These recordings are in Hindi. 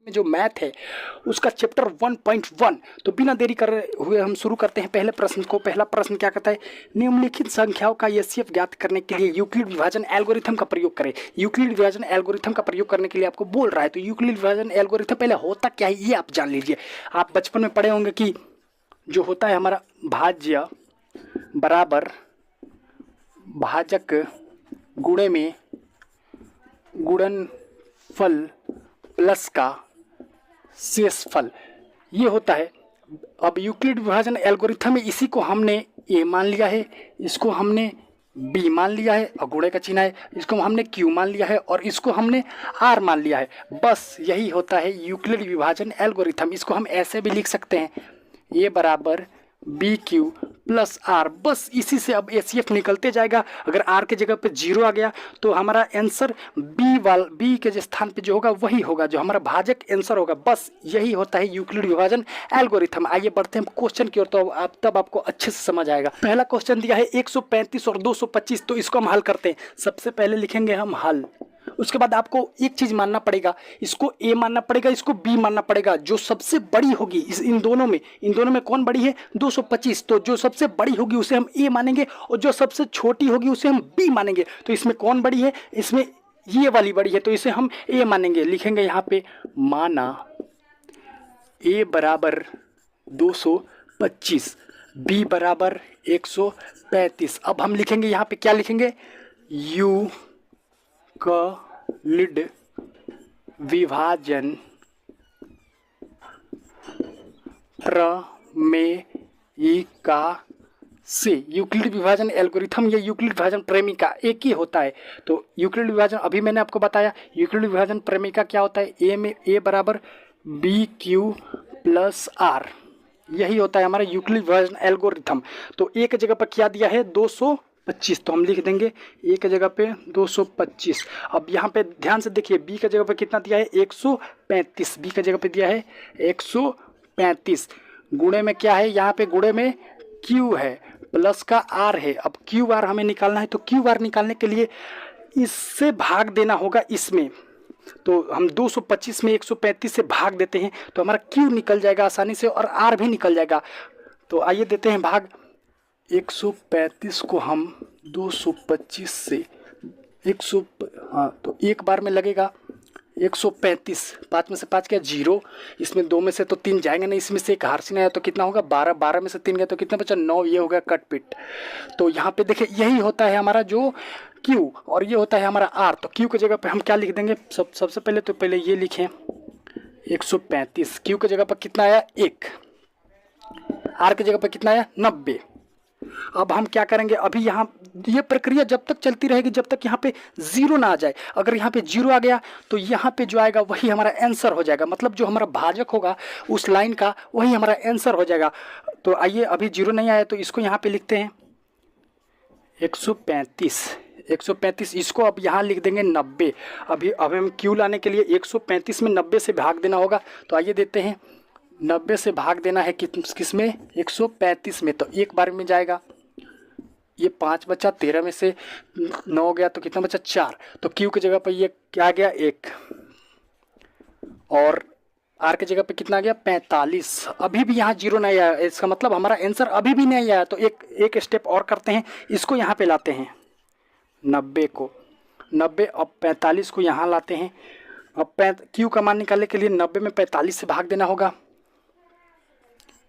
में जो मैथ है उसका चैप्टर 1.1। तो बिना देरी कर हुए हम शुरू करते हैं पहले प्रश्न को। पहला प्रश्न क्या कहता है, निम्नलिखित संख्याओं का एचसीएफ ज्ञात करने के लिए यूक्लिड विभाजन एल्गोरिथम का प्रयोग करें। यूक्लिड विभाजन एल्गोरिथम का प्रयोग करने के लिए आपको बोल रहा है। तो यूक्लिड विभाजन एल्गोरिथम पहले होता क्या है ये आप जान लीजिए। आप बचपन में पढ़े होंगे कि जो होता है हमारा भाज्य बराबर भाजक गुणे में गुणनफल प्लस का शेषफल, ये होता है। अब यूक्लिड विभाजन एल्गोरिथम में इसी को हमने ए मान लिया है, इसको हमने बी मान लिया है और गुणे का चिन्ह है, इसको हमने क्यू मान लिया है और इसको हमने आर मान लिया है। बस यही होता है यूक्लिड विभाजन एल्गोरिथम। इसको हम ऐसे भी लिख सकते हैं, ए बराबर बी क्यू प्लस आर। बस इसी से अब एचसीएफ निकलते जाएगा। अगर आर के जगह पे 0 आ गया तो हमारा आंसर बी के स्थान पे जो होगा वही होगा, जो हमारा भाजक आंसर होगा। बस यही होता है यूक्लिड विभाजन एल्गोरिथम। आइए बढ़ते हैं क्वेश्चन की ओर, तो तब आपको अच्छे से समझ आएगा। पहला क्वेश्चन दिया है 135 और 225, तो इसको हम हल करते हैं। सबसे पहले लिखेंगे हम हल। उसके बाद आपको एक चीज मानना पड़ेगा, इसको ए मानना पड़ेगा, इसको बी मानना पड़ेगा। जो सबसे बड़ी होगी इन दोनों में कौन बड़ी है, 225। तो जो सबसे बड़ी होगी उसे हम ए मानेंगे और जो सबसे छोटी होगी उसे हम बी मानेंगे। तो इसमें कौन बड़ी है, इसमें ये वाली बड़ी है, तो इसे हम ए मानेंगे। लिखेंगे यहाँ पे माना ए बराबर 225, बी बराबर 135। अब हम लिखेंगे यहाँ पे क्या लिखेंगे, यू यूक्लिड विभाजन प्रमेयिका से। यूक्लिड विभाजन एल्गोरिथम या यूक्लिड विभाजन प्रमेयिका एक ही होता है। तो यूक्लिड विभाजन अभी मैंने आपको बताया। यूक्लिड विभाजन प्रमेयिका क्या होता है, ए में ए बराबर बी क्यू प्लस आर, यही होता है हमारा यूक्लिड विभाजन एल्गोरिथम। तो ए की जगह पर क्या दिया है, 225, तो हम लिख देंगे ए की जगह पे 225। अब यहाँ पे ध्यान से देखिए, बी की जगह पे कितना दिया है, 135। बी की जगह पे दिया है 135। गुणे में क्या है, यहाँ पे गुणे में क्यू है प्लस का आर है। अब क्यू आर हमें निकालना है, तो क्यू आर निकालने के लिए इससे भाग देना होगा इसमें। तो हम 225 में 135 से भाग देते हैं तो हमारा क्यू निकल जाएगा आसानी से और आर भी निकल जाएगा। तो आइए देते हैं भाग। 135 को हम 225 से तो एक बार में लगेगा 135। 5 में से 5 क्या 0, इसमें 2 में से तो 3 जाएंगे नहीं, इसमें से एक हार्सिन आया तो कितना होगा 12, 12 में से 3 गया तो कितना बचा 9, ये हो गया कट पिट। तो यहाँ पे देखिए यही होता है हमारा जो Q और ये होता है हमारा R। तो Q की जगह पे हम क्या लिख देंगे, सबसे पहले तो पहले ये लिखें 135। Q की जगह पर कितना आया 1, R की जगह पर कितना आया 90। अब हम क्या करेंगे, अभी यहाँ ये प्रक्रिया जब तक चलती रहेगी जब तक यहाँ पे 0 ना आ जाए। अगर यहाँ पे 0 आ गया तो यहाँ पे जो आएगा वही हमारा आंसर हो जाएगा, मतलब जो हमारा भाजक होगा उस लाइन का वही हमारा आंसर हो जाएगा। तो आइए अभी 0 नहीं आया तो इसको यहाँ पे लिखते हैं 135। इसको अब यहाँ लिख देंगे 90। अभी हम क्यू लाने के लिए 135 में 90 से भाग देना होगा। तो आइए देते हैं 90 से भाग देना है किस में, 135 में। तो एक बार में जाएगा, ये 5 बचा, 13 में से 9 गया तो कितना बचा 4। तो क्यू की जगह पर ये क्या गया 1 और आर की जगह पे कितना गया 45। अभी भी यहाँ 0 नहीं आया, इसका मतलब हमारा आंसर अभी भी नहीं आया। तो एक स्टेप और करते हैं, इसको यहाँ पे लाते हैं 90 को, 90 अब 45 को यहाँ लाते हैं। अब क्यू का मान निकालने के लिए 90 में 45 से भाग देना होगा।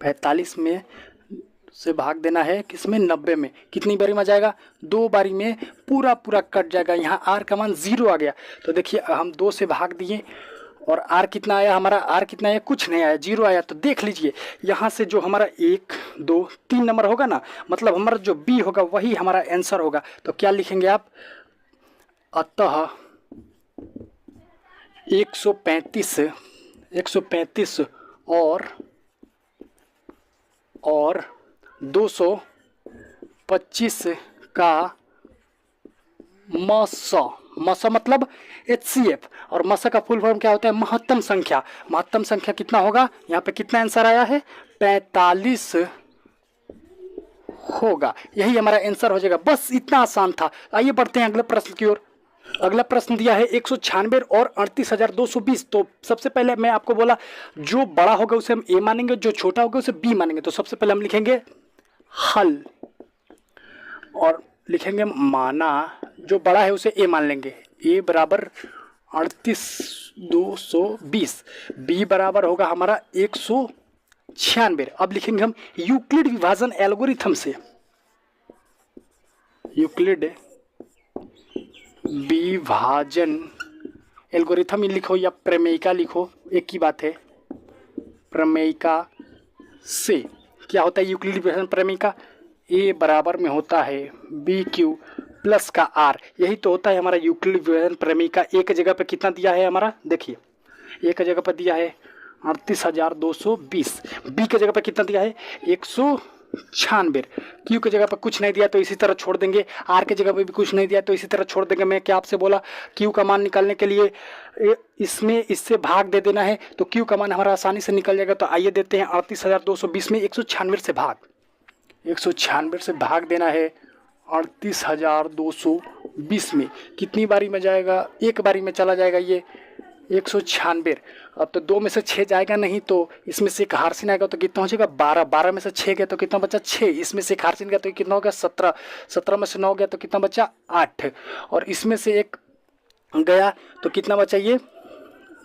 45 में से भाग देना है किसमें 90 में, कितनी बारी में जाएगा 2 बारी में पूरा कट जाएगा। यहाँ आर का मान 0 आ गया। तो देखिए हम 2 से भाग दिए और आर कितना आया, हमारा आर कितना आया, कुछ नहीं आया, 0 आया। तो देख लीजिए यहाँ से जो हमारा 1 2 3 नंबर होगा ना, मतलब हमारा जो बी होगा वही हमारा आंसर होगा। तो क्या लिखेंगे आप, अतः 135 और 225 का मसा मतलब HCF, और मसा का फुल फॉर्म क्या होता है, महत्तम संख्या। महत्तम संख्या कितना होगा, यहाँ पे कितना आंसर आया है 45 होगा, यही हमारा आंसर हो जाएगा। बस इतना आसान था। आइए बढ़ते हैं अगले प्रश्न की ओर। अगला प्रश्न दिया है 196 और 38,220। तो सबसे पहले मैं आपको बोला जो बड़ा होगा उसे हम ए मानेंगे, जो छोटा होगा उसे बी मानेंगे। तो सबसे पहले हम लिखेंगे हल और लिखेंगे माना, जो बड़ा है उसे ए मान लेंगे। ए बराबर 38,220, बी बराबर होगा हमारा 196। अब लिखेंगे हम यूक्लिड विभाजन एल्गोरिथम से, यूक्लिड विभाजन एल्गोरिथम लिखो या प्रमेयिका लिखो, एक ही बात है। प्रमेयिका से क्या होता है यूक्लिड विभाजन प्रमेयिका? ए बराबर में होता है बी क्यू प्लस का आर। यही तो होता है हमारा यूक्लिड विभाजन प्रमेयिका। एक जगह पे कितना दिया है हमारा, देखिए एक जगह पर दिया है 38,220, बी के जगह पर कितना दिया है 196, क्यू की जगह पर कुछ नहीं दिया तो इसी तरह छोड़ देंगे, आर की जगह पर भी कुछ नहीं दिया तो इसी तरह छोड़ देंगे। मैं क्या आपसे बोला, क्यू का मान निकालने के लिए इसमें इससे भाग दे देना है तो क्यू का मान हमारा आसानी से निकल जाएगा। तो आइए देते हैं 38,220 में 196 से भाग, 196 से भाग देना है 38,220 में। कितनी बारी में जाएगा, एक बारी में चला जाएगा ये 196। अब तो 2 में से 6 जाएगा नहीं तो इसमें से एक हारसिन आएगा तो कितना हो जाएगा 12, 12 में से 6 गया तो कितना बचा 6, इसमें से एक हारसिन गया तो कितना हो गया 17, 17 में से 9 गया तो कितना बचा 8, और इसमें से एक गया तो कितना बचा ये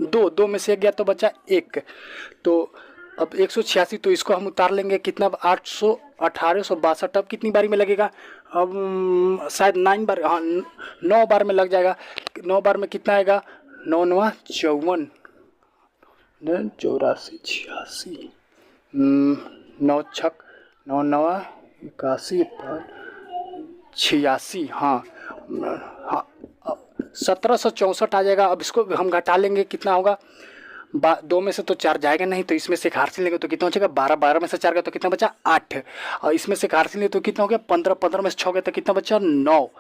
2, 2 में से एक गया तो बचा 1। तो अब 186 तो इसको हम उतार लेंगे, कितना 800, 1862। अब कितनी बारी में लगेगा, अब शायद 9 बार, हाँ 9 बार में लग जाएगा। 9 बार में कितना आएगा, 9 9 54, 84 86, 9 6 9 9 81 86, हाँ हाँ 1764 आ जाएगा। अब इसको हम घटा लेंगे, कितना होगा 2 में से तो 4 जाएगा नहीं तो इसमें से एक हारसिन लेंगे तो कितना हो जाएगा 12, 12 में से 4 गया तो कितना बचा 8, और इसमें से एक हारसिन ले तो कितना हो गया 15, 15 में से 6 गया तो कितना बचा 9,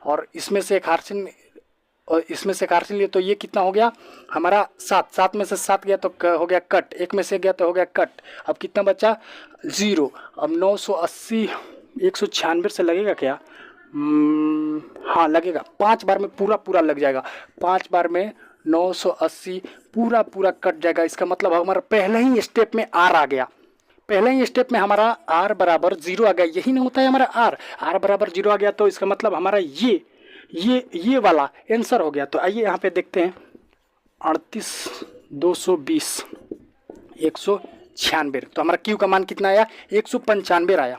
और इसमें से एक हारसिन और इसमें से हारसिन लिए तो ये कितना हो गया हमारा 7, 7 में से 7 गया तो हो गया कट, 1 में से गया तो हो गया कट। अब कितना बचा 0। अब 980 196 से लगेगा क्या, हाँ लगेगा, 5 बार में पूरा पूरा लग जाएगा, 5 बार में 980 पूरा पूरा कट जाएगा। इसका मतलब हमारा पहले ही स्टेप में आर आ गया, पहले ही स्टेप में हमारा आर बराबर 0 आ गया। यही नहीं होता है हमारा आर बराबर 0 आ गया तो इसका मतलब हमारा ये वाला आंसर हो गया। तो आइए यहाँ पे देखते हैं 38,220 196, तो हमारा क्यू का मान कितना आया 195 आया,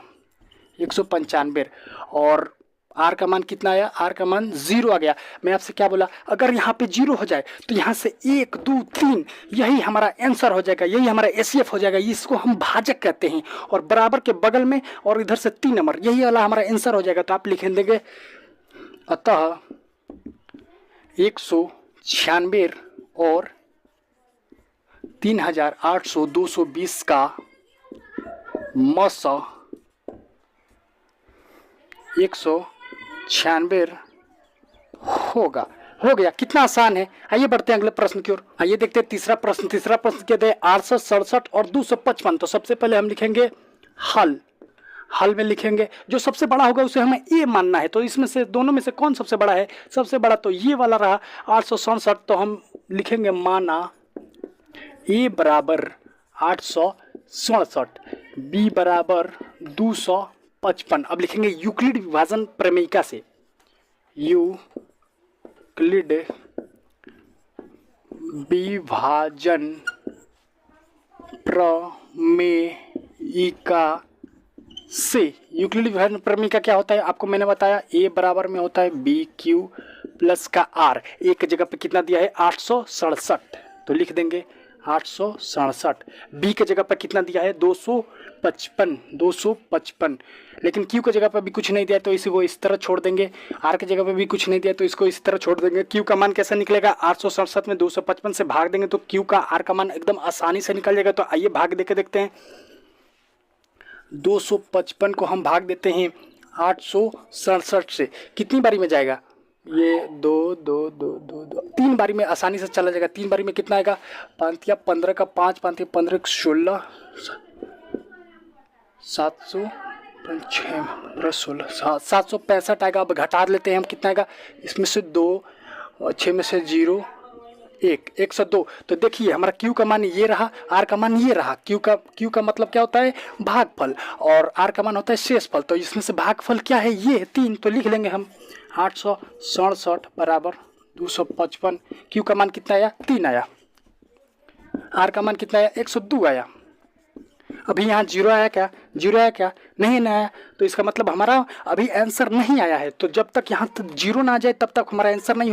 195, और आर का मान कितना आया, आर का मान 0 आ गया। मैं आपसे क्या बोला, अगर यहाँ पे 0 हो जाए तो यहाँ से 1 2 3 यही हमारा आंसर हो जाएगा, यही हमारा एसीएफ हो जाएगा। इसको हम भाजक कहते हैं, और बराबर के बगल में और इधर से 3 नंबर, यही वाला हमारा आंसर हो जाएगा। तो आप लिख देंगे अतः 196 और 38,220 का मस 196 होगा। हो गया, कितना आसान है। आइए बढ़ते हैं अगले प्रश्न की ओर। आइए देखते हैं तीसरा प्रश्न। तीसरा प्रश्न कहते हैं 867 और 255। तो सबसे पहले हम लिखेंगे हल में लिखेंगे जो सबसे बड़ा होगा उसे हमें ए मानना है। तो इसमें से दोनों में से कौन सबसे बड़ा है, सबसे बड़ा तो ये वाला रहा 867। तो हम लिखेंगे माना ए बराबर 867, बी बराबर 255। अब लिखेंगे यूक्लिड विभाजन प्रमेयिका से, यूक्लिड विभाजन प्रमेयिका से। यूक्लिड विभाजन प्रमेयिका क्या होता है आपको मैंने बताया, ए बराबर में होता है बी क्यू प्लस का आर। एक जगह पे कितना दिया है 867, तो लिख देंगे 867। बी के जगह पर कितना दिया है 255, लेकिन क्यू के जगह पर भी कुछ नहीं दिया तो इसी को इस तरह छोड़ देंगे। आर के जगह पर भी कुछ नहीं दिया तो इसको इस तरह छोड़ देंगे। क्यू का मान कैसे निकलेगा, 867 में 255 से भाग देंगे तो क्यू का आर का मान एकदम आसानी से निकल जाएगा। तो आइए भाग देके देखते हैं। 255 को हम भाग देते हैं 867 से, कितनी बारी में जाएगा ये 2 2 2 2 2 3 बारी में आसानी से चला जाएगा। 3 बारी में कितना आएगा 5 15 का 5 5 15 16 700 6 16 765 आएगा। अब घटा लेते हैं हम, कितना आएगा इसमें से 2 और 6 में से 0 1 102। तो देखिए हमारा Q का मान ये रहा, R का मान ये रहा। Q का मतलब क्या होता है, भागफल, और R का मान होता है शेषफल। तो इसमें से भागफल क्या है, ये है 3। तो लिख लेंगे हम 867 बराबर 255। Q का मान कितना आया, 3 आया। R का मान कितना आया, 102 आया। अभी यहाँ 0 आया क्या, 0 आया क्या, नहीं आया। तो इसका मतलब हमारा अभी आंसर नहीं आया है। तो जब तक यहाँ तक 0 ना आ जाए तब तक हमारा आंसर नहीं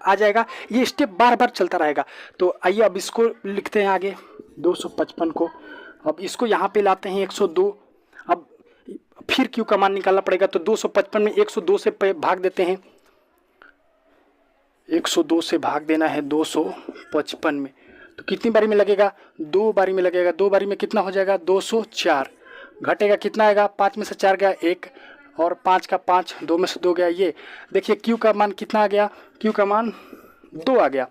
आ जाएगा। ये स्टेप बार बार चलता रहेगा। तो आइए अब इसको लिखते हैं आगे 255 को। अब इसको यहाँ पे लाते हैं 102। अब फिर Q का मान निकालना पड़ेगा। तो 255 में 102 से भाग देते हैं। 102 से भाग देना है 255 में। तो कितनी बारी में लगेगा, 2 बारी में लगेगा। 2 बारी में कितना हो जाएगा, 204। घटेगा कितना आएगा, 5 में से 4 गया 1, और 5 का 5, 2 में से 2 गया ये। देखिए Q का मान कितना आ गया, Q का मान 2 आ गया।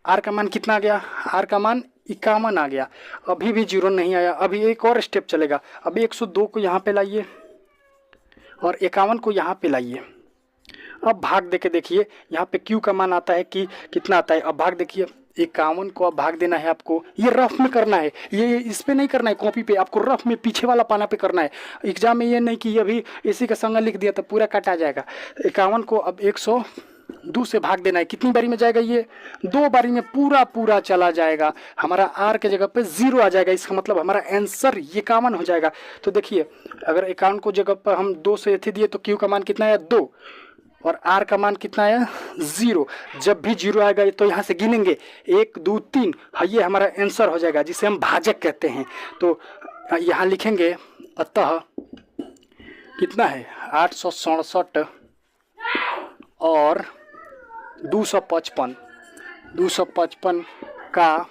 R का मान कितना आ गया, R का मान 51 आ गया। अभी भी 0 नहीं आया। अभी एक और स्टेप चलेगा। अभी 102 को यहाँ पे लाइए और 51 को यहाँ पे लाइए। अब भाग दे के देखिए, यहाँ पे Q का मान आता है कि कितना आता है। अब भाग देखिए, 51 को अब भाग देना है आपको। ये रफ में करना है, ये इस पे नहीं करना है कॉपी पे, आपको रफ में पीछे वाला पाना पे करना है। एग्जाम में ये नहीं कि अभी इसी का संग लिख दिया तो पूरा काटा जाएगा। 51 को अब 102 से भाग देना है। कितनी बारी में जाएगा, ये 2 बारी में पूरा चला जाएगा। हमारा R के जगह पे 0 आ जाएगा। इसका मतलब हमारा आंसर 51 हो जाएगा। तो देखिए अगर 51 को जगह पर हम 2 से एथी दिए तो Q का मान कितना है, 2, और R का मान कितना आया, 0। जब भी 0 आएगा तो यहाँ से गिनेंगे 1 2 3। हाँ, ये हमारा आंसर हो जाएगा, जिसे हम भाजक कहते हैं। तो यहाँ लिखेंगे, अतः कितना है, 867 और 255 का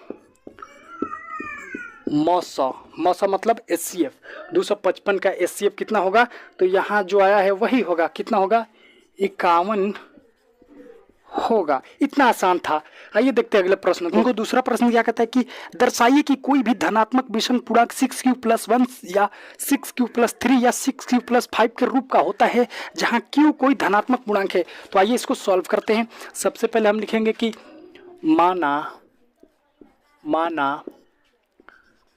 मौसा मतलब HCF। 255 का HCF कितना होगा, तो यहाँ जो आया है वही होगा। कितना होगा, 51 होगा। इतना आसान था। आइए देखते हैं अगले प्रश्न को। दूसरा प्रश्न क्या कहता है कि दर्शाइए कि कोई भी धनात्मक विषम पूर्णांक 6Q+1 या 6Q+3 या 6Q+5 के रूप का होता है जहां Q कोई धनात्मक पूर्णांक है। तो आइए इसको सॉल्व करते हैं। सबसे पहले हम लिखेंगे कि माना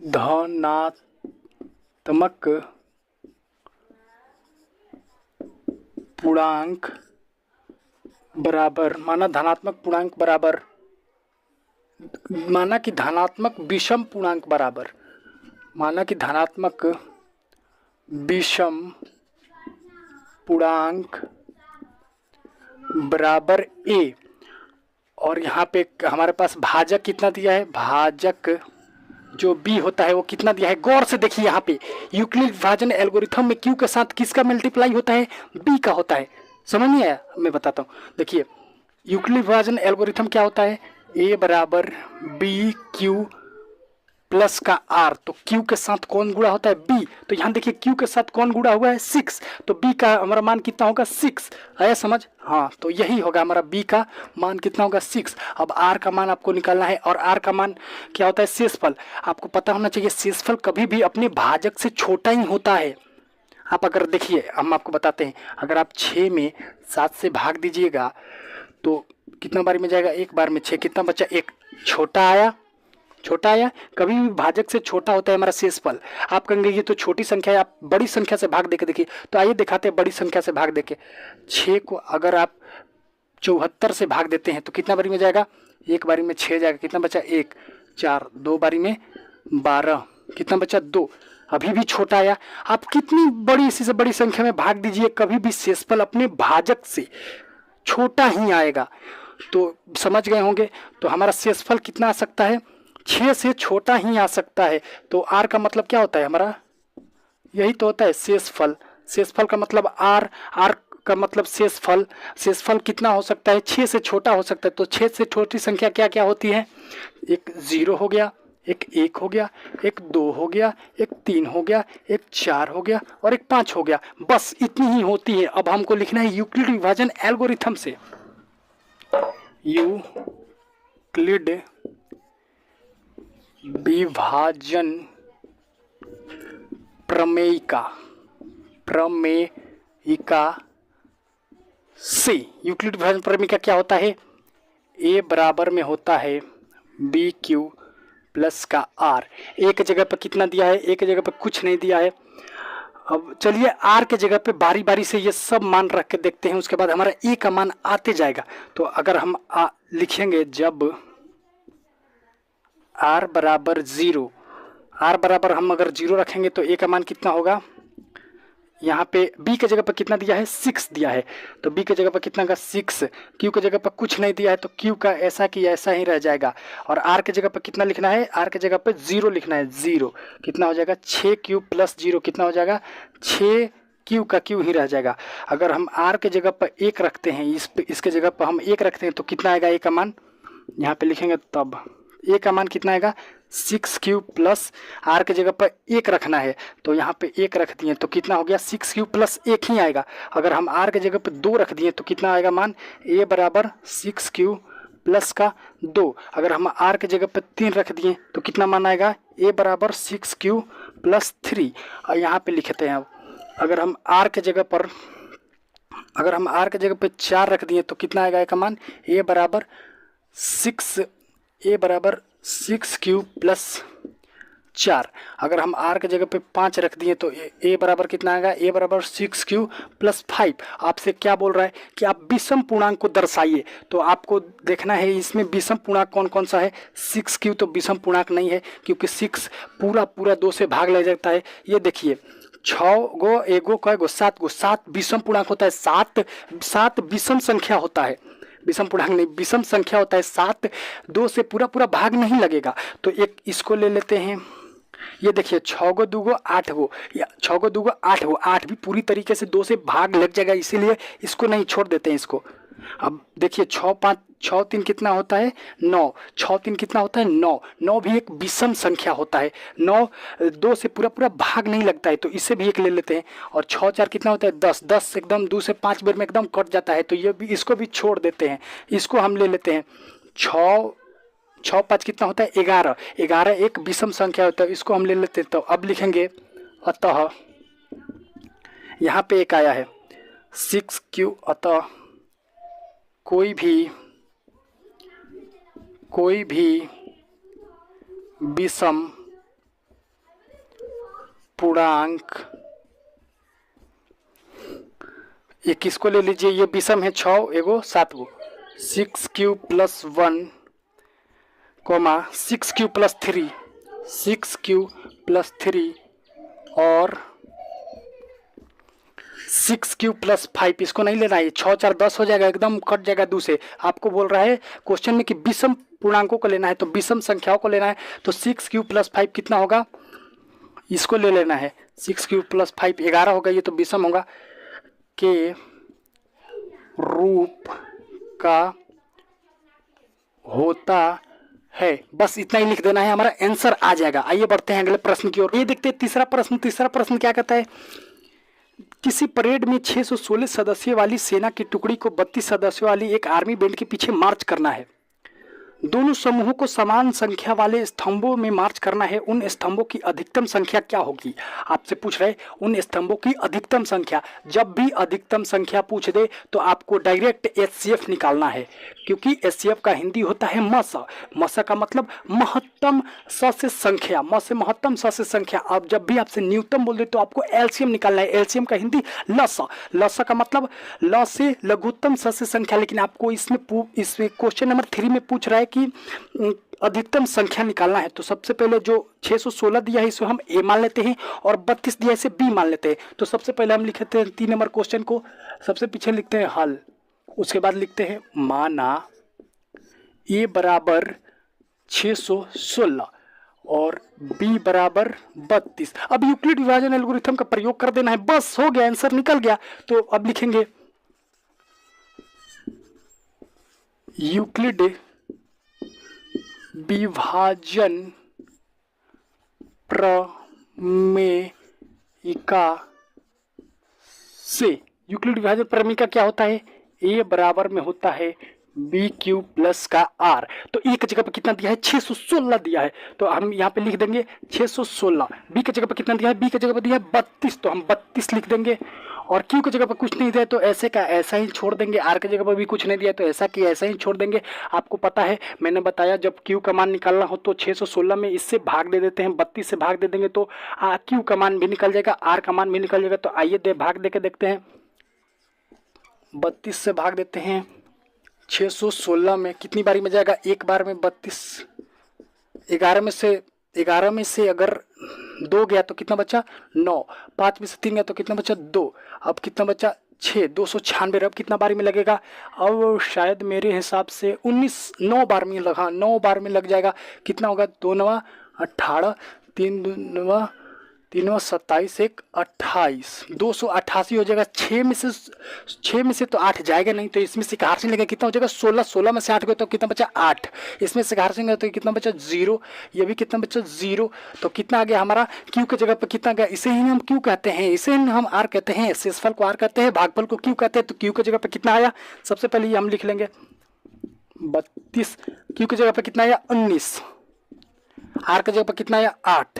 धनात्मक पूर्णांक बराबर, माना धनात्मक पूर्णांक बराबर, माना कि धनात्मक विषम पूर्णांक बराबर, माना कि धनात्मक विषम पूर्णांक बराबर A। और यहाँ पे हमारे पास भाजक कितना दिया है, भाजक जो B होता है वो कितना दिया है। गौर से देखिए, यहाँ पे यूक्लिड विभाजन एल्गोरिथम में Q के साथ किसका मल्टीप्लाई होता है, B का होता है। समझ नहीं आया, मैं बताता हूँ। देखिए यूक्लिड विभाजन एल्गोरिथम क्या होता है, A बराबर B Q प्लस का R। तो Q के साथ कौन गुणा होता है, B। तो यहाँ देखिए Q के साथ कौन गुणा हुआ है, 6। तो B का हमारा मान कितना होगा, 6। आया समझ, हाँ। तो यही होगा हमारा B का मान कितना होगा, 6। अब R का मान आपको निकालना है, और R का मान क्या होता है, शेषफल। आपको पता होना चाहिए शेषफल कभी भी अपने भाजक से छोटा ही होता है। आप अगर देखिए, हम आपको बताते हैं, अगर आप 6 में 7 से भाग दीजिएगा तो कितना बारी में जाएगा, एक बार में 6। कितना बचा, 1। छोटा आया। कभी भी भाजक से छोटा होता है हमारा शेषफल। आप कहेंगे ये तो छोटी संख्या है, आप बड़ी संख्या से भाग देके देखिए। तो आइए दिखाते हैं बड़ी संख्या से भाग देके। 6 को अगर आप 74 से भाग देते हैं तो कितना बारी में जाएगा, एक बारी में 6 जाएगा। कितना बचा, 1 4, 2 बारी में 12। कितना बचा, 2। अभी भी छोटा आया। आप कितनी बड़ी, इसी से बड़ी संख्या में भाग दीजिए, कभी भी शेषफल अपने भाजक से छोटा ही आएगा। तो समझ गए होंगे। तो हमारा शेषफल कितना आ सकता है, 6 से छोटा ही आ सकता है। तो R का मतलब क्या होता है हमारा, यही तो होता है शेषफल। शेषफल का मतलब R का मतलब शेषफल। शेषफल कितना हो सकता है, 6 से छोटा हो सकता है। तो 6 से छोटी संख्या क्या क्या होती है, एक 0 हो गया, एक 1 हो गया, एक 2 हो गया, एक 3 हो गया, एक 4 हो गया, और एक 5 हो गया। बस इतनी ही होती है। अब हमको लिखना है यूक्लिड विभाजन एल्गोरिथम से, यूक्लिड विभाजन प्रमेयिका से। यूक्लिड विभाजन प्रमेयिका क्या होता है, ए बराबर में होता है बी क्यू प्लस का आर। ए की जगह पर कितना दिया है, ए की जगह पर कुछ नहीं दिया है। अब चलिए आर के जगह पे बारी बारी से ये सब मान रख के देखते हैं, उसके बाद हमारा ए का मान आते जाएगा। तो अगर हम लिखेंगे जब आर बराबर 0, आर बराबर हम अगर 0 रखेंगे तो ए का मान कितना होगा, यहाँ पे बी के जगह पर कितना दिया है 6 दिया है, तो बी के जगह पर कितना का 6, क्यू के जगह पर कुछ नहीं दिया है तो क्यू का ऐसा कि ऐसा ही रह जाएगा। और आर के जगह पर कितना लिखना है, आर के जगह पर 0 लिखना है, 0 कितना हो जाएगा 6Q प्लस 0 कितना हो जाएगा 6Q का Q ही रह जाएगा। अगर हम आर के जगह पर 1 रखते हैं, इसके जगह पर हम 1 रखते हैं तो कितना आएगा ए का मान, यहाँ पे लिखेंगे तब ए का मान कितना आएगा 6Q प्लस आर के जगह पर 1 रखना है तो यहाँ पे 1 रख दिए तो कितना हो गया 6Q प्लस 1 ही आएगा। अगर हम आर के जगह पर 2 रख दिए तो कितना आएगा मान, ए बराबर 6Q प्लस का 2। अगर हम आर के जगह पर 3 रख दिए तो कितना मान आएगा, ए बराबर 6Q प्लस 3। और यहाँ पे लिखते हैं अब अगर हम आर के जगह पर 4 रख दिए तो कितना आएगा का मान, ए बराबर 6Q प्लस 4। अगर हम आर के जगह पे 5 रख दिए तो ए बराबर कितना आएगा, ए बराबर 6Q प्लस 5। आपसे क्या बोल रहा है कि आप विषम पूर्णांक को दर्शाइए, तो आपको देखना है इसमें विषम पूर्णांक कौन कौन सा है। 6Q तो विषम पूर्णांक नहीं है क्योंकि 6 पूरा 2 से भाग ले जाता है। ये देखिए 6 गो एगो कएगो 7 गो, 7 विषम पूर्णांक होता है, 7 विषम संख्या होता है, विषम पूर्णांक नहीं विषम संख्या होता है। 7 2 से पूरा भाग नहीं लगेगा। तो एक इसको ले लेते हैं, ये देखिए 6 गो 2 गो 8 गो, 6 गो 2 गो 8 गो, 8 भी पूरी तरीके से 2 से भाग लग जाएगा, इसीलिए इसको नहीं छोड़ देते हैं इसको। अब देखिए 6 3 कितना होता है 9, 6 3 कितना होता है 9, 9 भी एक विषम संख्या होता है, 9 2 से पूरा भाग नहीं लगता है, तो इसे भी एक ले लेते हैं। और 6 4 कितना होता है 10, 10 एकदम 2 से 5 बार में एकदम कट जाता है, तो ये भी इसको भी छोड़ देते हैं, इसको हम ले लेते हैं। 6 5 कितना होता है 11, 11 एक विषम संख्या होता है, इसको हम ले लेते हैं। तो अब लिखेंगे अतः यहाँ पे एक आया है 6Q, अतः कोई भी विषम पूर्णांक, ये किसको ले लीजिए, ये विषम है 6 एगो 7 गो, 6Q plus 1 6Q plus 3, 6Q plus 3 और 6Q प्लस 5, इसको नहीं लेना है, 6 4 10 हो जाएगा, एकदम कट जाएगा 2 से। आपको बोल रहा है क्वेश्चन में कि विषम पूर्णांकों को लेना है, तो विषम संख्याओं को लेना है, तो 6Q प्लस 5 कितना होगा, इसको ले लेना है। 6Q प्लस 5 11 होगा, ये तो विषम होगा, के रूप का होता है। बस इतना ही लिख देना है, हमारा आंसर आ जाएगा। आइए बढ़ते हैं अगले प्रश्न की ओर। ये देखते हैं तीसरा प्रश्न क्या कहता है, किसी परेड में 616 सदस्यों वाली सेना की टुकड़ी को 32 सदस्यों वाली एक आर्मी बैंड के पीछे मार्च करना है। दोनों समूहों को समान संख्या वाले स्तंभों में मार्च करना है। उन स्तंभों की अधिकतम संख्या क्या होगी, आपसे पूछ रहे उन स्तंभों की अधिकतम संख्या। जब भी अधिकतम संख्या पूछ दे तो आपको डायरेक्ट एचसीएफ निकालना है, क्योंकि एचसीएफ का हिंदी होता है मस। मस का मतलब महत्तम स से संख्या, म से महत्तम स से संख्या। अब जब भी आपसे न्यूनतम बोल दे तो आपको एलसीएम निकालना है। एलसीएम का हिंदी लस, लस का मतलब ल से लघुत्तम स से संख्या। लेकिन आपको इसमें क्वेश्चन नंबर 3 में पूछ रहा है कि अधिकतम संख्या निकालना है। तो सबसे पहले जो 616 दिया है इसे हम ए मान लेते हैं और 32 दिया है इसे बी मान लेते हैं। तो सबसे पहले हम लिखते हैं 3 नंबर क्वेश्चन को, सबसे पीछे लिखते हैं हल, उसके बाद लिखते हैं माना ए बराबर 616 और बी बराबर 32। अब यूक्लिड विभाजन एल्गोरिथम का प्रयोग कर देना है, बस हो गया, आंसर निकल गया। तो अब लिखेंगे यूक्लिड विभाजन प्रमेयिका से, यूक्लिड विभाजन प्रमेयिका क्या होता है, ए बराबर में होता है बी क्यू प्लस का आर। तो ए की जगह पर कितना दिया है 616 दिया है, तो हम यहाँ पे लिख देंगे 616। बी की जगह पर कितना दिया है, बी की जगह पर दिया है 32, तो हम 32 लिख देंगे। और क्यू की जगह पर कुछ नहीं दिया तो ऐसे का ऐसा ही छोड़ देंगे। आर की जगह पर भी कुछ नहीं दिया तो ऐसा कि ऐसा ही छोड़ देंगे। आपको पता है मैंने बताया जब क्यू का मान निकालना हो तो 616 में इससे भाग दे देते हैं, 32 से भाग दे देंगे तो क्यू का मान भी निकल जाएगा, आर का मान भी निकल जाएगा। तो आइए भाग दे के देखते हैं। 32 से भाग देते हैं 616 में, कितनी बारी में जाएगा, एक बार में 32। 11 में से अगर 2 गया तो कितना बचा 9, 5 में से 3 गया तो कितना बचा 2, अब कितना बचा 6, 296। अब कितना बारी में लगेगा, अब शायद मेरे हिसाब से 19, 9 बार में लगा, 9 बार में लग जाएगा। कितना होगा 2 9 18, 3 9 3 27, 1 28, 288 हो जाएगा। 6 में से तो 8 जाएगा नहीं, तो इसमें से एक हार से लेगा, कितना हो जाएगा 16। 16 में से 8 गए तो कितना बचा 8, इसमें से हार से गया तो कितना बचा 0, ये भी कितना बचा 0। तो कितना आ गया हमारा क्यू की जगह पर कितना गया, इसे ही हम क्यू कहते हैं, इसे ही हम आर कहते हैं, शेषफल को आर कहते हैं, भागफल को क्यू कहते हैं। तो क्यू की जगह पर कितना आया, सबसे पहले ये हम लिख लेंगे 32, क्यू की जगह पर कितना आया 19, आर की जगह पर कितना आया 8।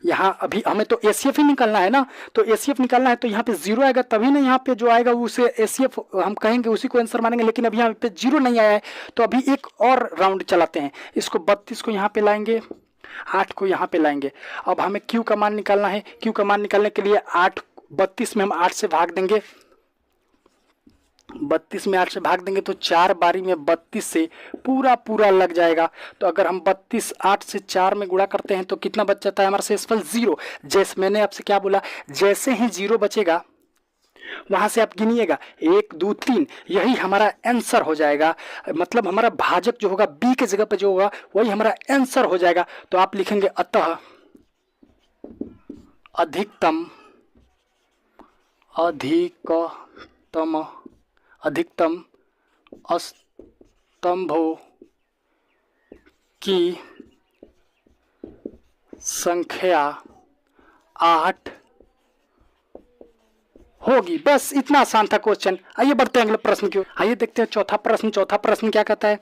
यहाँ अभी हमें तो एसीएफ ही निकालना है ना, तो एसीएफ निकालना है तो यहाँ पे 0 आएगा, तभी ना यहाँ पे जो आएगा उसे एसीएफ हम कहेंगे, उसी को आंसर मानेंगे। लेकिन अभी यहाँ पे 0 नहीं आया है, तो अभी एक और राउंड चलाते हैं। इसको 32 को यहाँ पे लाएंगे, 8 को यहाँ पे लाएंगे। अब हमें क्यू का मान निकालना है। क्यू का मान निकालने के लिए 32 में हम 8 से भाग देंगे, 32 में 8 से भाग देंगे तो 4 बारी में 32 से पूरा लग जाएगा। तो अगर हम 32 8 से 4 में गुणा करते हैं तो कितना बच जाता है हमारा शेषफल 0। जैसे मैंने आपसे क्या बोला, जैसे ही 0 बचेगा वहां से आप गिनिएगा 1 2 3, यही हमारा आंसर हो जाएगा। मतलब हमारा भाजक जो होगा बी के जगह पर जो होगा वही हमारा आंसर हो जाएगा। तो आप लिखेंगे अतः अधिकतम स्तंभों की संख्या 8 होगी। बस इतना आसान था क्वेश्चन। आइए बढ़ते हैं अगले प्रश्न की ओर। आइए देखते हैं चौथा प्रश्न। चौथा प्रश्न क्या कहता है,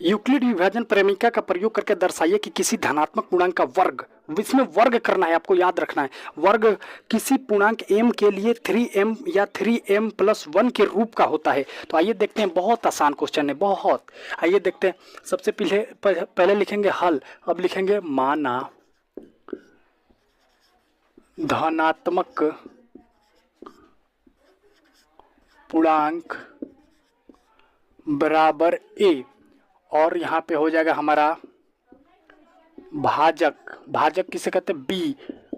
यूक्लिड विभाजन प्रमेयिका का प्रयोग करके दर्शाइए कि किसी धनात्मक पूर्णांक का वर्ग, इसमें वर्ग करना है, आपको याद रखना है, वर्ग किसी पूर्णांक m के लिए 3m या 3m+1 के रूप का होता है। तो आइए देखते हैं, बहुत आसान क्वेश्चन है, बहुत। आइए देखते हैं, सबसे पहले लिखेंगे हल। अब लिखेंगे माना धनात्मक पूर्णांक बराबर a, और यहाँ पे हो जाएगा हमारा भाजक किसे कहते हैं b।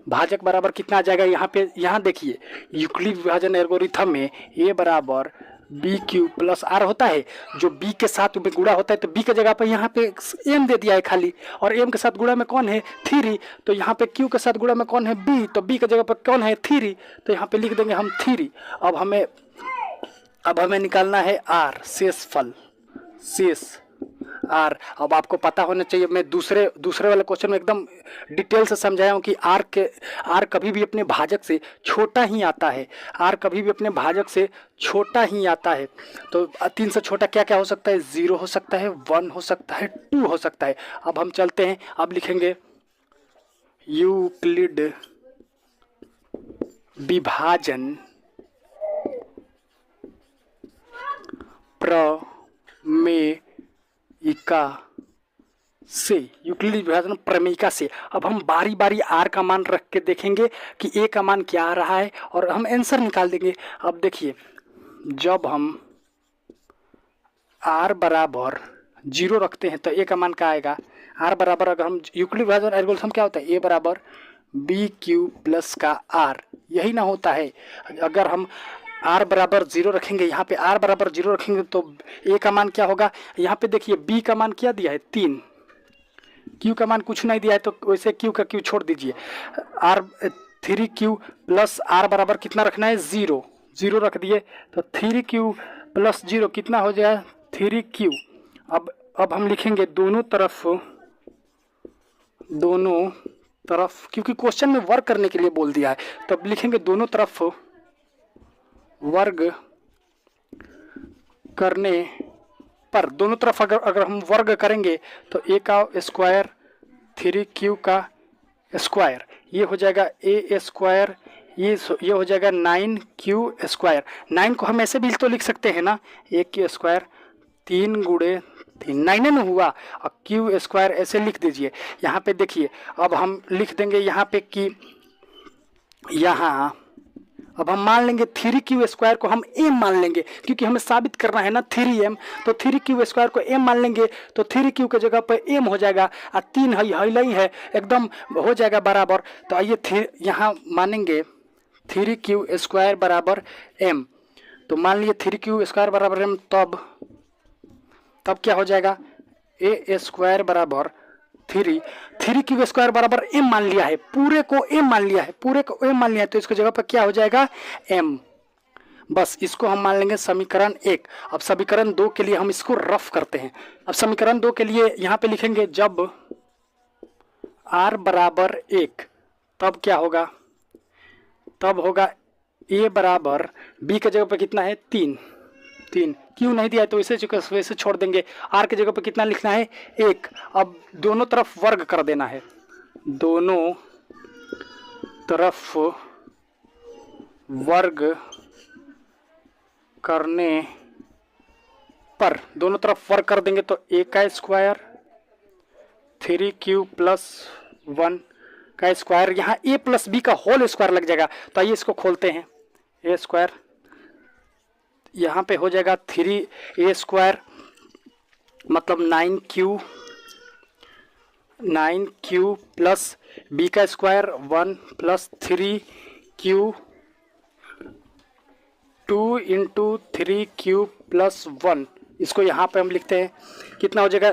भाजक बराबर कितना आ जाएगा, यहाँ देखिए यूक्लिड विभाजन एल्गोरिथम में a बराबर बी क्यू प्लस आर होता है, जो b के साथ में गुणा होता है। तो b के जगह पर यहाँ पे m दे दिया है खाली, और m के साथ गुणा में कौन है 3, तो यहाँ पे q के साथ गुणा में कौन है b, तो b के जगह पर कौन है 3, तो यहाँ पे लिख देंगे हम 3। अब हमें निकालना है r, शेष आर। अब आपको पता होना चाहिए, मैं दूसरे वाले क्वेश्चन में एकदम डिटेल से समझाया हूँ कि आर कभी भी अपने भाजक से छोटा ही आता है, आर कभी भी अपने भाजक से छोटा ही आता है। तो 3 से छोटा क्या क्या हो सकता है, 0 हो सकता है, 1 हो सकता है, 2 हो सकता है। अब हम चलते हैं, अब लिखेंगे यूक्लिड विभाजन प्रमेयिका से, यूक्लिड विभाजन प्रमेयिका से। अब हम बारी बारी आर का मान रख के देखेंगे कि ए का मान क्या आ रहा है, और हम आंसर निकाल देंगे। अब देखिए, जब हम आर बराबर 0 रखते हैं तो ए का मान क्या आएगा, आर बराबर, अगर हम यूक्लिड विभाजन एल्गोरिथम क्या होता है, ए बराबर बी क्यू प्लस का आर, यही ना होता है। अगर हम r बराबर 0 रखेंगे, यहाँ पे r बराबर 0 रखेंगे तो a का मान क्या होगा, यहाँ पे देखिए b का मान क्या दिया है 3, q का मान कुछ नहीं दिया है, तो वैसे q का q छोड़ दीजिए। 3q प्लस r बराबर कितना रखना है 0 रख दिए, तो 3q प्लस 0 कितना हो जाए 3q। अब हम लिखेंगे दोनों तरफ, क्योंकि क्वेश्चन में वर्क करने के लिए बोल दिया है, तो अब लिखेंगे दोनों तरफ वर्ग करने पर दोनों तरफ अगर हम वर्ग करेंगे तो a का स्क्वायर 3q का स्क्वायर, ये हो जाएगा a स्क्वायर, ये हो जाएगा 9q स्क्वायर। 9 को हम ऐसे भी तो लिख सकते हैं ना, a क्यू स्क्वायर 3 गुणे 3, 9 में हुआ, और क्यू स्क्वायर ऐसे लिख दीजिए। यहाँ पे देखिए अब हम लिख देंगे यहाँ पे कि यहाँ अब हम मान लेंगे 3q स्क्वायर को हम m मान लेंगे, क्योंकि हमें साबित करना है ना 3m, तो 3q स्क्वायर को m मान लेंगे तो 3q के जगह पर m हो जाएगा, और 3 है एकदम हो जाएगा बराबर। तो आइए यहाँ मानेंगे 3q स्क्वायर बराबर m, तो मान लिए 3q स्क्वायर बराबर m, तब क्या हो जाएगा a स्क्वायर बराबर 3q स्क्वायर बराबर m मान लिया है, पूरे को m मान लिया है, तो इसकी जगह पर क्या हो जाएगा m। बस इसको हम मान लेंगे समीकरण 1। अब समीकरण 2 के लिए हम इसको रफ करते हैं। अब समीकरण 2 के लिए यहाँ पे लिखेंगे जब r बराबर 1, तब क्या होगा, तब होगा a बराबर b के जगह पर कितना है 3, क्यों नहीं दिया है तो वैसे छोड़ देंगे। r के जगह पर कितना लिखना है 1। अब दोनों तरफ वर्ग कर देना है, दोनों तरफ वर्ग करने पर, दोनों तरफ वर्ग कर देंगे तो a का स्क्वायर 3q प्लस 1 का स्क्वायर, यहाँ a प्लस b का होल स्क्वायर लग जाएगा। तो आइए इसको खोलते हैं, a स्क्वायर यहाँ पे हो जाएगा 3a स्क्वायर मतलब 9q प्लस b का square 1 plus 3q 2 into 3q plus 1। इसको यहाँ पे हम लिखते हैं, कितना हो जाएगा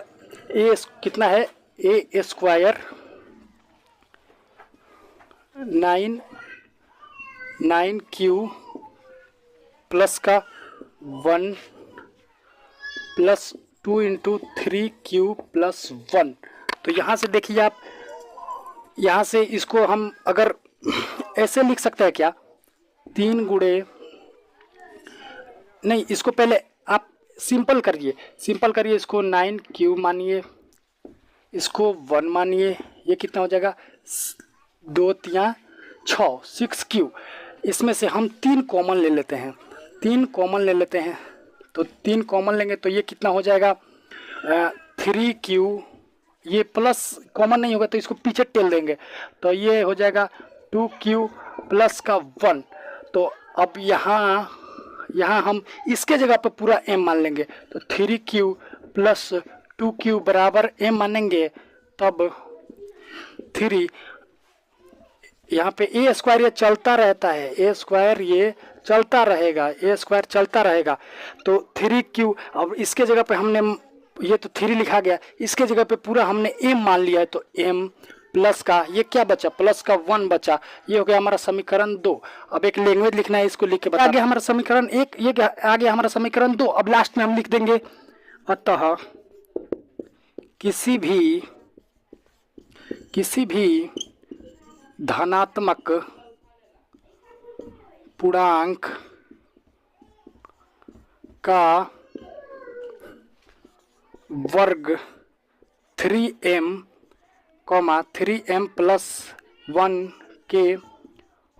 a कितना है a स्क्वायर 9q प्लस का 1 प्लस 2 इंटू 3q प्लस 1। तो यहाँ से देखिए आप, यहाँ से इसको हम अगर ऐसे लिख सकते हैं क्या, 3 गुणे, नहीं इसको पहले आप सिंपल करिए, इसको 9q मानिए, इसको 1 मानिए, ये कितना हो जाएगा 2 3 6 6q। इसमें से हम 3 कॉमन ले लेते हैं, तो 3 कॉमन लेंगे तो ये कितना हो जाएगा 3q, ये प्लस कॉमन नहीं होगा तो इसको पीछे टेल देंगे, तो ये हो जाएगा 2q प्लस का 1। तो अब यहाँ हम इसके जगह पर पूरा m मान लेंगे, तो 3q प्लस 2q बराबर m मानेंगे, तब 3 यहाँ पे a स्क्वायर ये चलता रहता है, a स्क्वायर ये चलता रहेगा, तो 3q, अब इसके जगह पे हमने ये तो 3 लिखा गया, इसके जगह पे पूरा हमने m मान लिया है, तो m प्लस का ये क्या बचा, प्लस का 1 बचा, ये हो गया हमारा समीकरण 2। अब एक लैंग्वेज लिखना है, इसको लिख के बता, आगे हमारा समीकरण 1, ये आगे हमारा समीकरण 2। अब लास्ट में हम लिख देंगे अतः किसी भी धनात्मक पूर्णांक का वर्ग 3m प्लस 1 के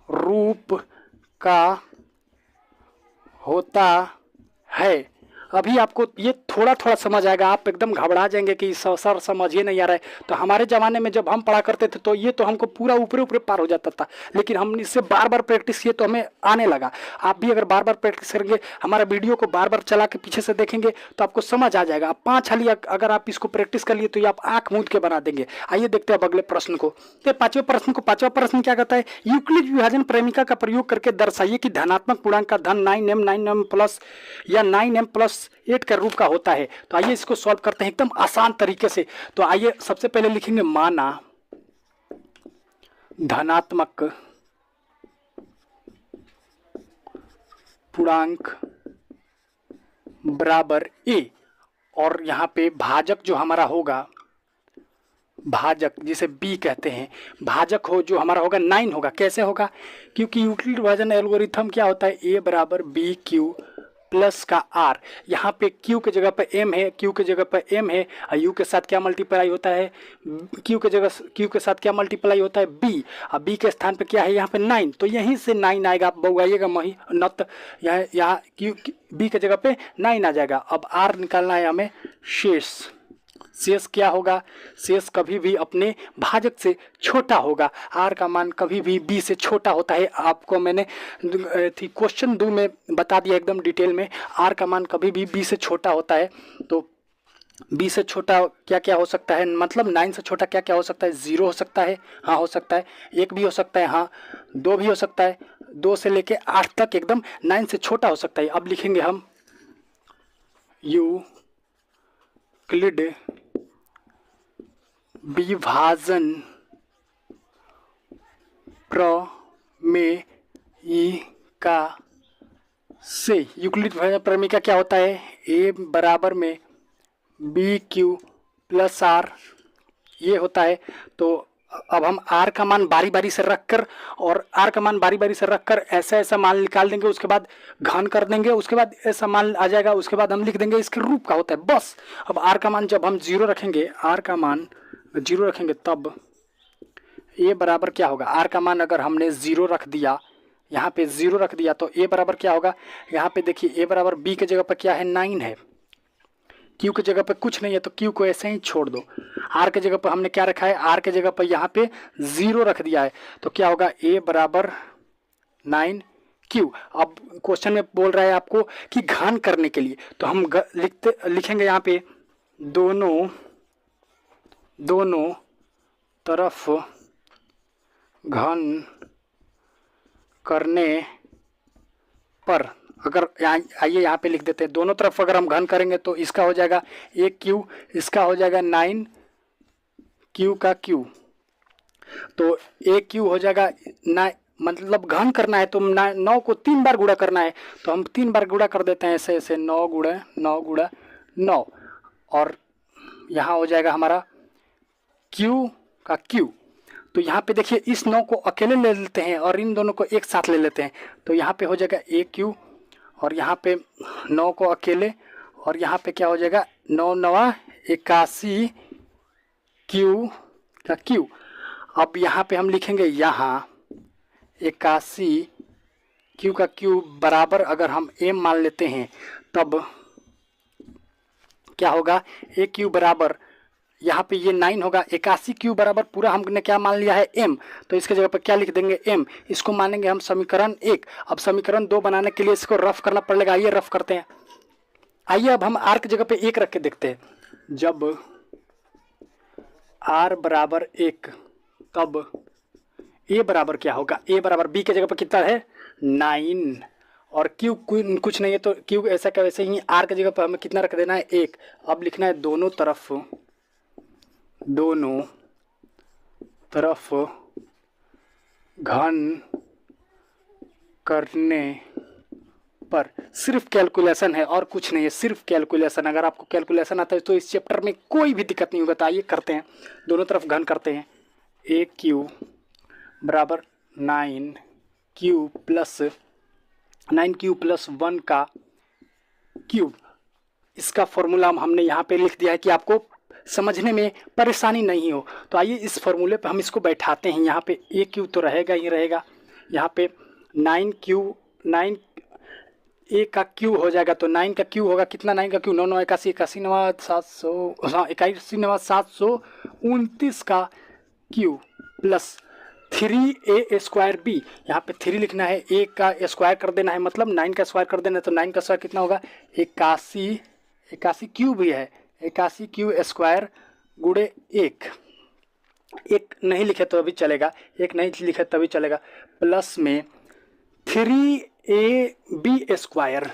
रूप का होता है। अभी आपको ये थोड़ा समझ आएगा, आप एकदम घबरा जाएंगे कि सर समझ ही नहीं आ रहा है। तो हमारे ज़माने में जब हम पढ़ा करते थे तो ये तो हमको पूरा ऊपरे पार हो जाता था, लेकिन हम इससे बार बार प्रैक्टिस किए तो हमें आने लगा। आप भी अगर बार बार प्रैक्टिस करेंगे, हमारा वीडियो को बार बार चला के पीछे से देखेंगे तो आपको समझ आ जाएगा। आप 5 हाली अगर आप इसको प्रैक्टिस कर लिए तो ये आप आँख मूंद के बना देंगे। आइए देखते हैं अब अगले प्रश्न को। तो पाँचवा प्रश्न क्या कहता है, यूक्लिड विभाजन प्रेमिका का प्रयोग करके दर्शाइए कि धनात्मक पूर्णांक का धन 9m प्लस या 9m प्लस 8 का रूप का होता है। तो आइए इसको सॉल्व करते हैं एकदम आसान तरीके से। तो आइए सबसे पहले लिखेंगे माना धनात्मक पूर्णांक बराबर a, और यहाँ पे भाजक जो हमारा होगा, भाजक जिसे b कहते हैं, भाजक हो जो हमारा होगा 9 होगा। कैसे होगा, क्योंकि यूक्लिड विभाजन एल्गोरिथम क्या होता है, a बराबर b क्यू प्लस का आर, यहाँ पे क्यू के जगह पे एम है, क्यू के जगह पे एम है, और यू के साथ क्या मल्टीप्लाई होता है, क्यू के साथ क्या मल्टीप्लाई होता है, बी, और बी के स्थान पे क्या है यहाँ पे 9, तो यहीं से 9 आएगा, आप बउआइएगा मही नत, यहाँ क्यू बी के जगह पे 9 आ जाएगा। अब आर निकालना है हमें शेष। शेष क्या होगा, शेष कभी भी अपने भाजक से छोटा होगा, आर का मान कभी भी बी से छोटा होता है। आपको मैंने क्वेश्चन 2 में बता दिया एकदम डिटेल में, आर का मान कभी भी बी से छोटा होता है। तो बी से छोटा क्या क्या हो सकता है, मतलब 9 से छोटा क्या क्या हो सकता है, 0 हो सकता है, हाँ हो सकता है, 1 भी हो सकता है, हाँ 2 भी हो सकता है, 2 से लेके 8 तक एकदम 9 से छोटा हो सकता है। अब लिखेंगे हम यूक्लिड विभाजन प्रमेयिका से, यूक्लिड विभाजन प्रमेयिका क्या होता है, ए बराबर में बी क्यू प्लस आर, ये होता है। तो अब हम आर का मान बारी बारी से रखकर ऐसा ऐसा मान निकाल देंगे, उसके बाद घन कर देंगे, उसके बाद ऐसा मान आ जाएगा, उसके बाद हम लिख देंगे इसके रूप का होता है, बस। अब आर का मान जब हम 0 रखेंगे, आर का मान 0 रखेंगे, तब ए बराबर क्या होगा, आर का मान अगर हमने 0 रख दिया, यहाँ पे 0 रख दिया, तो ए बराबर क्या होगा, यहाँ पे देखिए ए बराबर बी के जगह पर क्या है, 9 है, क्यू के जगह पे कुछ नहीं है, तो क्यू को ऐसे ही छोड़ दो। आर के जगह पर हमने क्या रखा है, आर के जगह पर यहाँ पे 0 रख दिया है, तो क्या होगा, ए बराबर 9 क्यू। अब क्वेश्चन में बोल रहा है आपको कि घन करने के लिए, तो हम लिखेंगे यहाँ पे दोनों तरफ घन करने पर, अगर आइए यहाँ पे लिख देते हैं, दोनों तरफ अगर हम घन करेंगे तो इसका हो जाएगा 1 क्यू, इसका हो जाएगा 9 क्यू का क्यू, तो 1 क्यू हो जाएगा 9, मतलब घन करना है तो 9 को 3 बार गुणा करना है, तो हम 3 बार गुणा कर देते हैं, ऐसे ऐसे 9 गुणा 9, और यहाँ हो जाएगा हमारा क्यू का क्यू। तो यहाँ पे देखिए इस 9 को अकेले ले लेते हैं और इन दोनों को एक साथ ले लेते हैं, तो यहाँ पे हो जाएगा 1 क्यू, और यहाँ पे 9 को अकेले, और यहाँ पे क्या हो जाएगा 9 9 81 क्यू का क्यू। अब यहाँ पे हम लिखेंगे यहाँ 81 क्यू का क्यू बराबर, अगर हम m मान लेते हैं तब क्या होगा, a क्यू बराबर, यहाँ पे ये 9 होगा, 81 क्यू बराबर पूरा हमने क्या मान लिया है m, तो इसके जगह पर क्या लिख देंगे m, इसको मानेंगे हम समीकरण 1। अब समीकरण 2 बनाने के लिए इसको रफ करना पड़ेगा, आइए रफ करते हैं। आइए अब हम r की जगह पे 1 रख के देखते हैं, जब r बराबर 1 तब a बराबर क्या होगा, a बराबर b के जगह पर कितना है 9, और q कुछ नहीं है, तो q ऐसा क्या वैसे ही, r के जगह पर हमें कितना रख देना है 1। अब लिखना है दोनों तरफ घन करने पर, सिर्फ कैलकुलेशन है और कुछ नहीं है, सिर्फ कैलकुलेशन। अगर आपको कैलकुलेशन आता है तो इस चैप्टर में कोई भी दिक्कत नहीं होगा। तो आइए करते हैं, दोनों तरफ घन करते हैं। ए क्यू बराबर 9 क्यू प्लस 1 का क्यूब, इसका फॉर्मूला हमने यहाँ पे लिख दिया है कि आपको समझने में परेशानी नहीं हो। तो आइए इस फॉर्मूले पे हम इसको बैठाते हैं। यहाँ पे ए क्यू तो रहेगा ही रहेगा, यहाँ पे 9 ए का क्यू हो जाएगा, तो 9 का क्यू होगा कितना, 9 का क्यू 9 9 81 81 9 700, हाँ 81 9 729 का cube plus 3a square B, यहाँ पे 3 लिखना है, a का स्क्वायर कर देना है, मतलब 9 का स्क्वायर कर देना है, तो 9 का स्क्वायर कितना होगा 81 क्यू भी है, 81 क्यू स्क्वायर गुणे 1 नहीं लिखे तो अभी चलेगा, 1 नहीं लिखे तभी चलेगा, प्लस में 3ab स्क्वायर,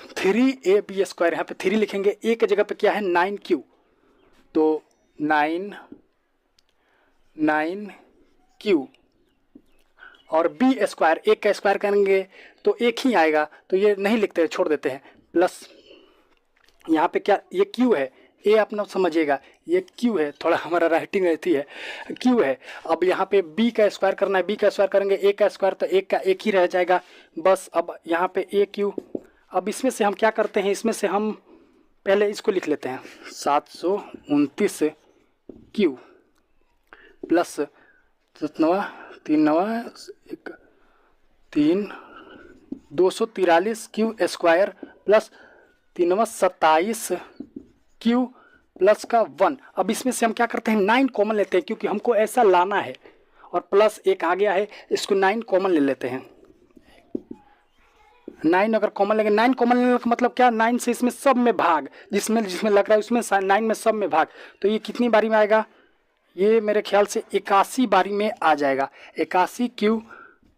यहाँ पे 3 लिखेंगे, a के जगह पे क्या है 9 क्यू, तो 9 क्यू और बी स्क्वायर, 1 का स्क्वायर करेंगे तो 1 ही आएगा, तो ये नहीं लिखते हैं, छोड़ देते हैं, प्लस यहाँ पे क्या ये क्यू है, ए अपना समझिएगा, ये क्यू है, थोड़ा हमारा राइटिंग रहती है, क्यू है। अब यहाँ पे बी का स्क्वायर करना है, बी का स्क्वायर करेंगे, ए का स्क्वायर, तो 1 का 1 ही रह जाएगा बस। अब यहाँ पे ए क्यू अब इसमें से हम क्या करते हैं, इसमें से हम पहले इसको लिख लेते हैं 729 Q plus 243 Q square plus 27 Q plus का 1। अब इसमें से हम क्या करते हैं 9 कॉमन लेते हैं, क्योंकि हमको ऐसा लाना है, और प्लस एक आ गया है, इसको 9 कॉमन ले लेते हैं। 9 अगर कॉमन लेंगे, 9 कॉमन लेने का मतलब क्या, 9 से इसमें सब में भाग, जिसमें लग रहा है उसमें 9 में सब में भाग, तो ये कितनी बारी में आएगा, ये मेरे ख्याल से 81 बारी में आ जाएगा। 81 क्यू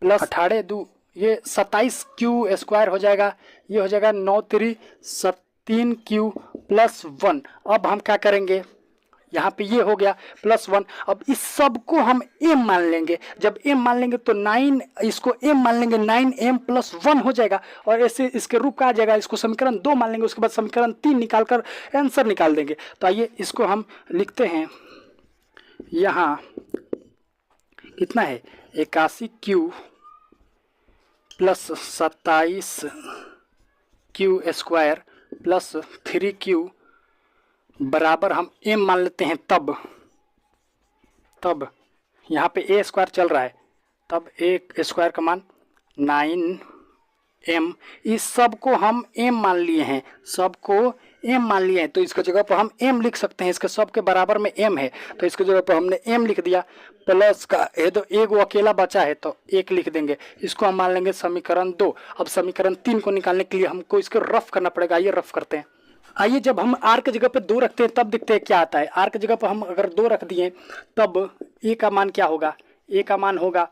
प्लस 18 2 ये 27 क्यू स्क्वायर हो जाएगा, ये हो जाएगा 9 3 3 क्यू प्लस 1। अब हम क्या करेंगे, यहाँ पे ये हो गया प्लस 1। अब इस सब को हम m मान लेंगे, जब m मान लेंगे तो 9 इसको m मान लेंगे, 9m प्लस 1 हो जाएगा, और ऐसे इसके रूप का आ जाएगा। इसको समीकरण 2 मान लेंगे, उसके बाद समीकरण 3 निकाल कर आंसर निकाल देंगे। तो आइए इसको हम लिखते हैं, यहाँ कितना है 81 Q plus 27 Q square plus 3 Q बराबर हम m मान लेते हैं। तब यहाँ पे a स्क्वायर चल रहा है, तब a स्क्वायर का मान 9m। इस सब को हम m मान लिए हैं, सबको m मान लिए हैं, तो इसके जगह पर हम m लिख सकते हैं। इसके सब के बराबर में m है, तो इसके जगह पर हमने m लिख दिया। प्लस का ये तो एक वो अकेला बचा है, तो 1 लिख देंगे। इसको हम मान लेंगे समीकरण 2। अब समीकरण 3 को निकालने के लिए हमको इसको रफ करना पड़ेगा। ये रफ करते हैं। आइए, जब हम r के जगह पे 2 रखते हैं तब देखते हैं क्या आता है। r के जगह पर हम अगर 2 रख दिए तब a का मान क्या होगा, a का मान होगा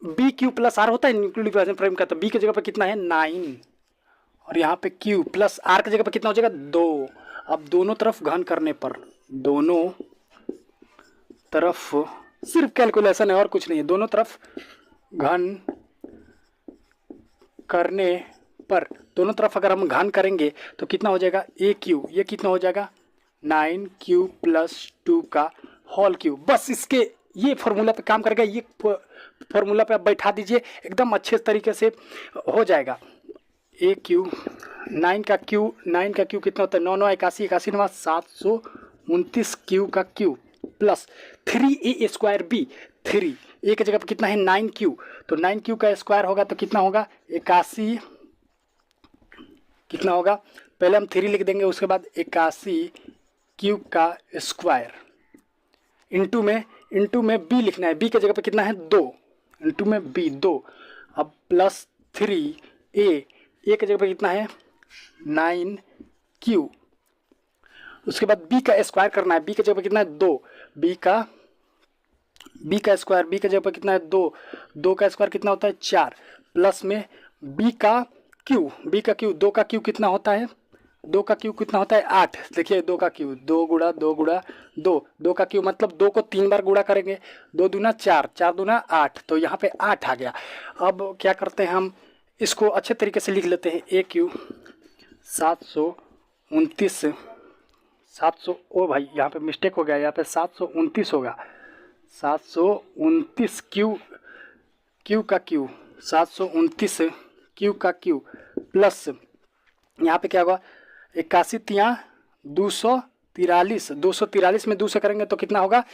बी क्यू प्लस आर होता है न्यूक्लियर डिवीजन फ्रेम का, तो b के जगह पर कितना है 9, और यहाँ पे q प्लस r के जगह पर कितना हो जाएगा 2। अब दोनों तरफ घन करने पर, दोनों तरफ सिर्फ कैलकुलेशन है और कुछ नहीं है, दोनों तरफ घन करने पर, दोनों तरफ अगर हम घन करेंगे तो कितना हो जाएगा ए क्यू, ये कितना हो जाएगा 9q प्लस 2 का होल क्यू। बस इसके ये फॉर्मूला पे काम करेगा, ये फॉर्मूला पे आप बैठा दीजिए, एकदम अच्छे तरीके से हो जाएगा। ए क्यू 9 का क्यू कितना होता है 9 9 81 81 9 729 क्यू का cube plus 3a square b, 3 a की जगह पर कितना है 9q, तो 9q का स्क्वायर होगा तो कितना होगा 81, कितना होगा पहले हम 3 लिख देंगे, उसके बाद 81 क्यूब का स्क्वायर इंटू में b लिखना है। b के जगह पे कितना है 2, इंटू में b 2। अब प्लस 3a के जगह पे कितना है 9q, उसके बाद b का स्क्वायर करना है। b के जगह पे कितना है 2, b का स्क्वायर, b के जगह पे कितना है 2, 2 का स्क्वायर कितना होता है 4, प्लस में b का क्यू, 2 का क्यू कितना होता है 2 का क्यू कितना होता है 8। देखिए 2 का क्यू 2 गुणा 2 गुणा 2, 2 का क्यू मतलब 2 को 3 बार गुणा करेंगे, 2 दूना 4, 4 दूना 8, तो यहाँ पे 8 आ गया। अब क्या करते हैं हम इसको अच्छे तरीके से लिख लेते हैं। ए क्यू 729 ओ भाई यहाँ पे मिस्टेक हो गया, यहाँ पे 729 होगा, 729 क्यू का क्यू, 729 क्यू का क्यू प्लस यहाँ पे क्या होगा 81 तिया 243, 243 में 2 से करेंगे तो कितना होगा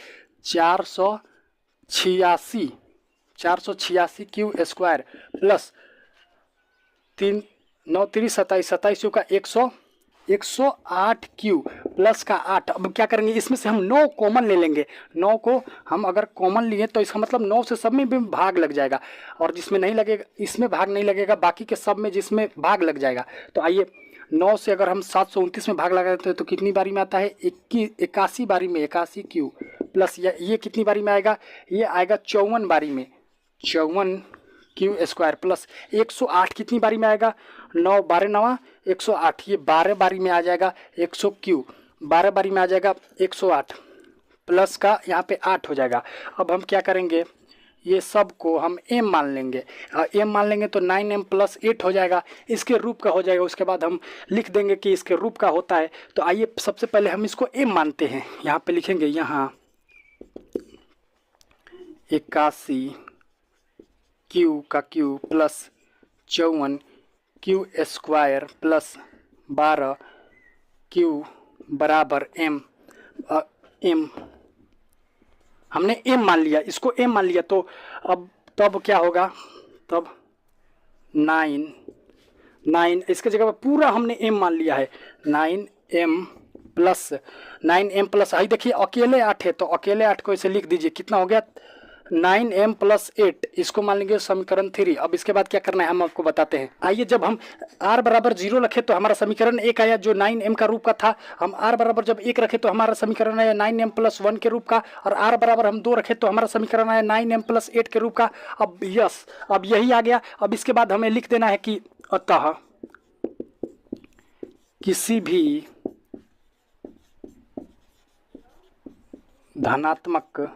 486 क्यू स्क्वायर प्लस 3 9 3 27 27 का 108 क्यू प्लस का 8। अब क्या करेंगे इसमें से हम 9 कॉमन ले लेंगे। 9 को हम अगर कॉमन लिए तो इसका मतलब 9 से सब में भी भाग लग जाएगा, और जिसमें नहीं लगेगा इसमें भाग नहीं लगेगा, बाकी के सब में जिसमें भाग लग जाएगा। तो आइए 9 से अगर हम 729 में भाग लगा देते हैं तो कितनी बारी में आता है 81 बारी में, 81 क्यू प्लस ये कितनी बारी में आएगा, ये आएगा 54 बारी में, 54 क्यू स्क्वायर प्लस 108 कितनी बारी में आएगा 9 12 9 108, ये 12 बारी में आ जाएगा 100 क्यू, 12 बारी में आ जाएगा 108 प्लस का यहाँ पे 8 हो जाएगा। अब हम क्या करेंगे ये सब को हम m मान लेंगे, m मान लेंगे तो 9m प्लस 8 हो जाएगा, इसके रूप का हो जाएगा। उसके बाद हम लिख देंगे कि इसके रूप का होता है। तो आइए सबसे पहले हम इसको m मानते हैं, यहाँ पे लिखेंगे यहाँ 81 क्यू का cube plus 54 Q square plus 12 Q बराबर एम। एम हमने एम मान लिया, इसको एम मान लिया, तो अब तब क्या होगा, तब 9 इसके जगह पर पूरा हमने एम मान लिया है। 9m प्लस आई देखिए अकेले 8 है, तो अकेले 8 को इसे लिख दीजिए, कितना हो गया 9m प्लस 8, इसको मान लेंगे समीकरण 3। अब इसके बाद क्या करना है हम आपको बताते हैं। आइए, जब हम r बराबर 0 रखे तो हमारा समीकरण 1 आया जो 9m का रूप का था। हम r बराबर जब 1 रखे तो हमारा समीकरण आया 9m प्लस 1 के रूप का, और r बराबर हम 2 रखे तो हमारा समीकरण आया 9m प्लस 8 के रूप का। अब यस, अब यही आ गया। अब इसके बाद हमें लिख देना है कि अतः किसी भी धनात्मक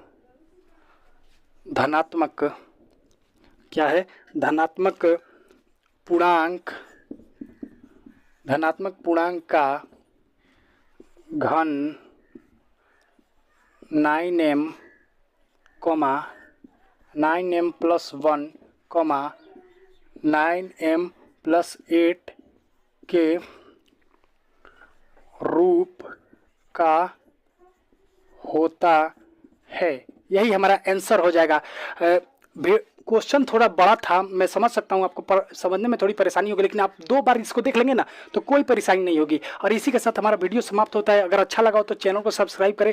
क्या है, धनात्मक पूर्णांक का घन 9m, 9m plus 1, 9m plus 8 के रूप का होता है। यही हमारा आंसर हो जाएगा। क्वेश्चन थोड़ा बड़ा था, मैं समझ सकता हूँ, आपको समझने में थोड़ी परेशानी होगी, लेकिन आप 2 बार इसको देख लेंगे ना तो कोई परेशानी नहीं होगी। और इसी के साथ हमारा वीडियो समाप्त होता है। अगर अच्छा लगा हो तो चैनल को सब्सक्राइब करें।